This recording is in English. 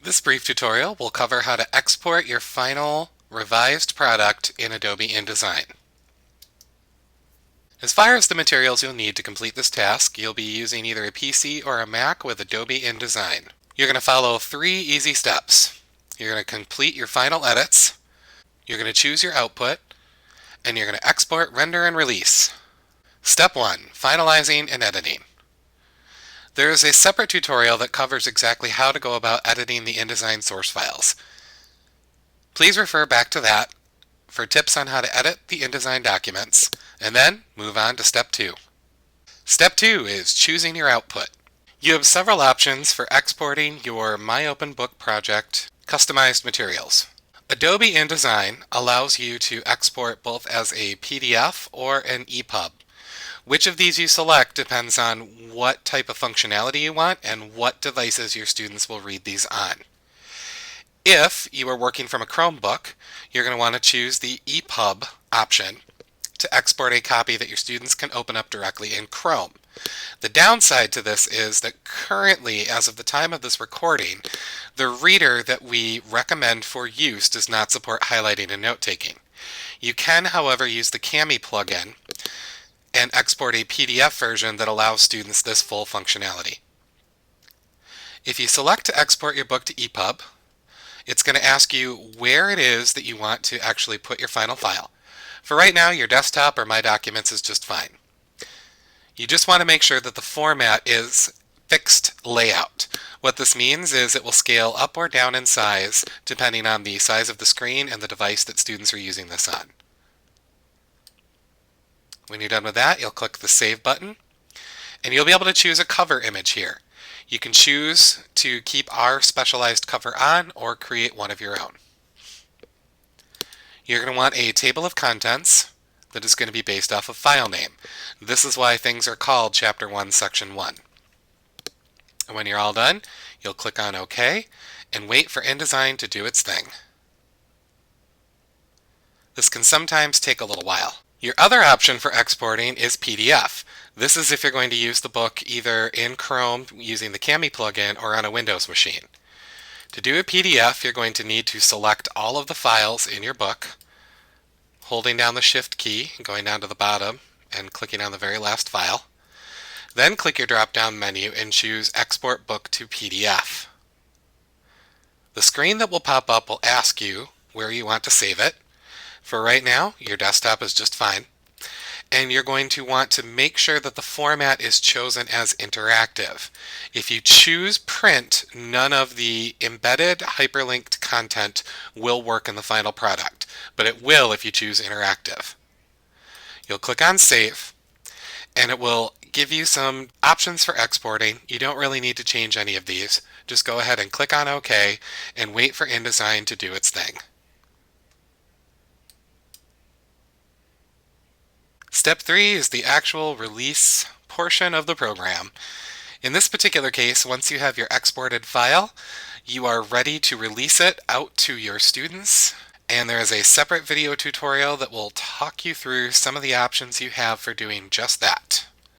This brief tutorial will cover how to export your final revised product in Adobe InDesign. As far as the materials you'll need to complete this task, you'll be using either a PC or a Mac with Adobe InDesign. You're going to follow 3 easy steps. You're going to complete your final edits, you're going to choose your output, and you're going to export, render, and release. Step 1. Finalizing and editing. There is a separate tutorial that covers exactly how to go about editing the InDesign source files. Please refer back to that for tips on how to edit the InDesign documents, and then move on to Step 2. Step 2 is choosing your output. You have several options for exporting your MIOBP project customized materials. Adobe InDesign allows you to export both as a PDF or an EPUB. Which of these you select depends on what type of functionality you want and what devices your students will read these on. If you are working from a Chromebook, you're going to want to choose the EPUB option to export a copy that your students can open up directly in Chrome. The downside to this is that currently, as of the time of this recording, the reader that we recommend for use does not support highlighting and note-taking. You can, however, use the Cami plugin and export a PDF version that allows students this full functionality. If you select to export your book to EPUB, it's going to ask you where it is that you want to actually put your final file. For right now, your desktop or My Documents is just fine. You just want to make sure that the format is fixed layout. What this means is it will scale up or down in size depending on the size of the screen and the device that students are using this on. When you're done with that, you'll click the Save button, and you'll be able to choose a cover image here. You can choose to keep our specialized cover on or create one of your own. You're going to want a table of contents that is going to be based off of file name. This is why things are called Chapter 1, Section 1. And when you're all done, you'll click on OK and wait for InDesign to do its thing. This can sometimes take a little while. Your other option for exporting is PDF. This is if you're going to use the book either in Chrome using the Cami plugin or on a Windows machine. To do a PDF, you're going to need to select all of the files in your book, holding down the Shift key, going down to the bottom, and clicking on the very last file. Then click your drop-down menu and choose Export Book to PDF. The screen that will pop up will ask you where you want to save it. For right now, your desktop is just fine. And you're going to want to make sure that the format is chosen as interactive. If you choose print, none of the embedded hyperlinked content will work in the final product, but it will if you choose interactive. You'll click on Save, and it will give you some options for exporting. You don't really need to change any of these. Just go ahead and click on OK and wait for InDesign to do its thing. Step 3 is the actual release portion of the program. In this particular case, once you have your exported file, you are ready to release it out to your students, and there is a separate video tutorial that will talk you through some of the options you have for doing just that.